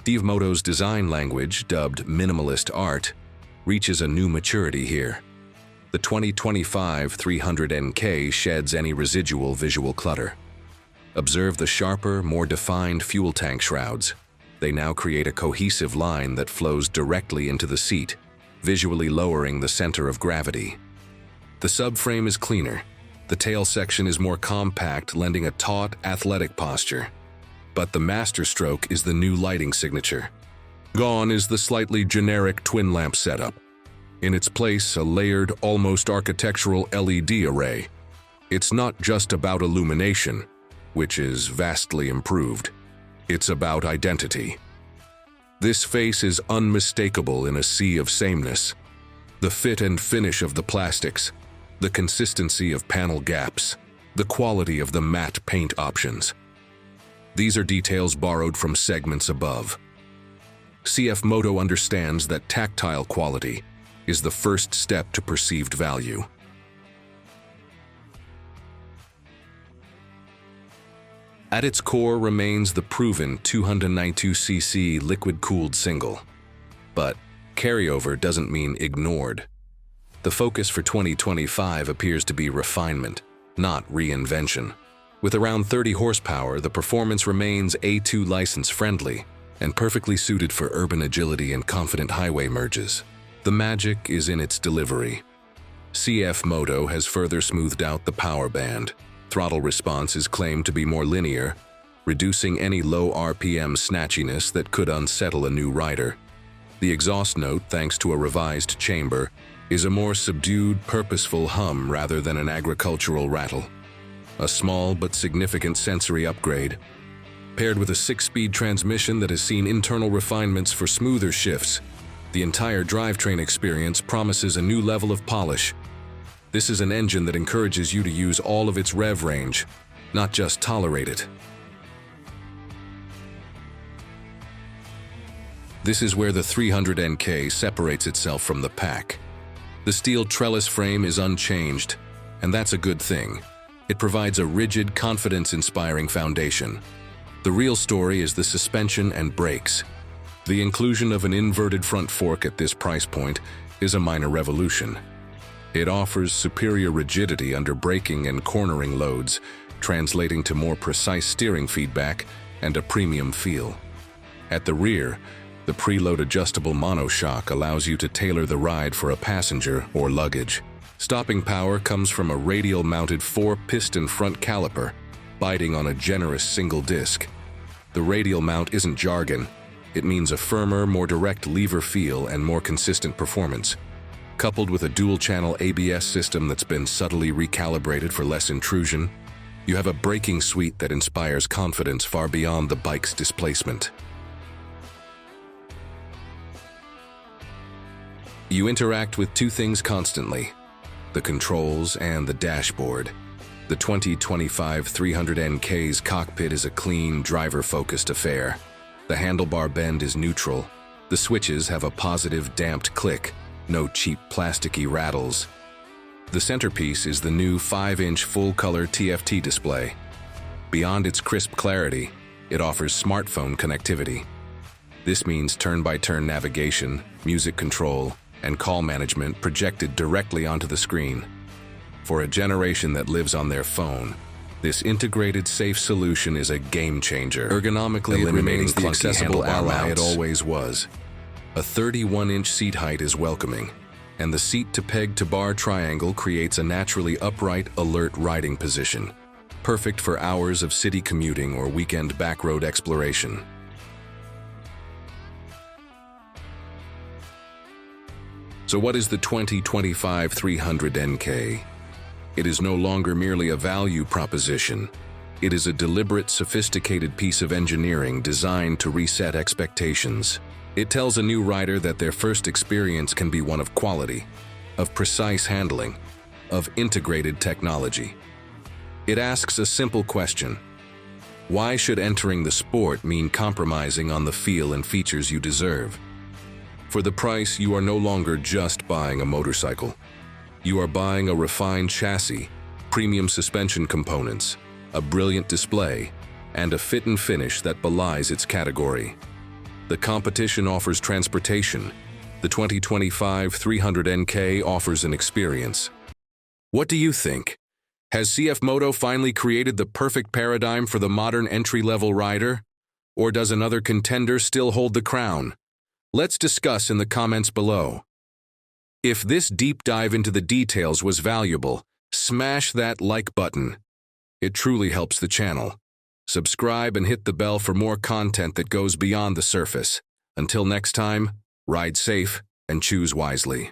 CFMOTO's design language, dubbed minimalist art, reaches a new maturity here. The 2025 300NK sheds any residual visual clutter. Observe the sharper, more defined fuel tank shrouds. They now create a cohesive line that flows directly into the seat, visually lowering the center of gravity. The subframe is cleaner. The tail section is more compact, lending a taut, athletic posture. But the masterstroke is the new lighting signature. Gone is the slightly generic twin lamp setup. In its place, a layered, almost architectural LED array. It's not just about illumination, which is vastly improved. It's about identity. This face is unmistakable in a sea of sameness. The fit and finish of the plastics, the consistency of panel gaps, the quality of the matte paint options. These are details borrowed from segments above. CFMOTO understands that tactile quality is the first step to perceived value. At its core remains the proven 292cc liquid-cooled single. But carryover doesn't mean ignored. The focus for 2025 appears to be refinement, not reinvention. With around 30 horsepower, the performance remains A2 license-friendly and perfectly suited for urban agility and confident highway merges. The magic is in its delivery. CFMOTO has further smoothed out the power band. Throttle response is claimed to be more linear, reducing any low RPM snatchiness that could unsettle a new rider. The exhaust note, thanks to a revised chamber, is a more subdued, purposeful hum rather than an agricultural rattle. A small but significant sensory upgrade. Paired with a 6-speed transmission that has seen internal refinements for smoother shifts, the entire drivetrain experience promises a new level of polish. This is an engine that encourages you to use all of its rev range, not just tolerate it. This is where the 300NK separates itself from the pack. The steel trellis frame is unchanged, and that's a good thing. It provides a rigid, confidence-inspiring foundation. The real story is the suspension and brakes. The inclusion of an inverted front fork at this price point is a minor revolution. It offers superior rigidity under braking and cornering loads, translating to more precise steering feedback and a premium feel. At the rear, the preload adjustable monoshock allows you to tailor the ride for a passenger or luggage. Stopping power comes from a radial-mounted 4-piston front caliper, biting on a generous single disc. The radial mount isn't jargon. It means a firmer, more direct lever feel and more consistent performance. Coupled with a dual-channel ABS system that's been subtly recalibrated for less intrusion, you have a braking suite that inspires confidence far beyond the bike's displacement. You interact with two things constantly: the controls and the dashboard. The 2025 300NK's cockpit is a clean, driver-focused affair. The handlebar bend is neutral. The switches have a positive, damped click, no cheap plasticky rattles. The centerpiece is the new 5-inch full-color TFT display. Beyond its crisp clarity, it offers smartphone connectivity. This means turn-by-turn navigation, music control, and call management projected directly onto the screen. For a generation that lives on their phone, this integrated, safe solution is a game-changer. Ergonomically, it remains the accessible ally it always was. A 31-inch seat height is welcoming, and the seat-to-peg-to-bar triangle creates a naturally upright, alert riding position, perfect for hours of city commuting or weekend backroad exploration. So what is the 2025 300NK? It is no longer merely a value proposition. It is a deliberate, sophisticated piece of engineering designed to reset expectations. It tells a new rider that their first experience can be one of quality, of precise handling, of integrated technology. It asks a simple question: why should entering the sport mean compromising on the feel and features you deserve? For the price, you are no longer just buying a motorcycle. You are buying a refined chassis, premium suspension components, a brilliant display, and a fit and finish that belies its category. The competition offers transportation. The 2025 300NK offers an experience. What do you think? Has CFMOTO finally created the perfect paradigm for the modern entry-level rider? Or does another contender still hold the crown? Let's discuss in the comments below. If this deep dive into the details was valuable, smash that like button. It truly helps the channel. Subscribe and hit the bell for more content that goes beyond the surface. Until next time, ride safe and choose wisely.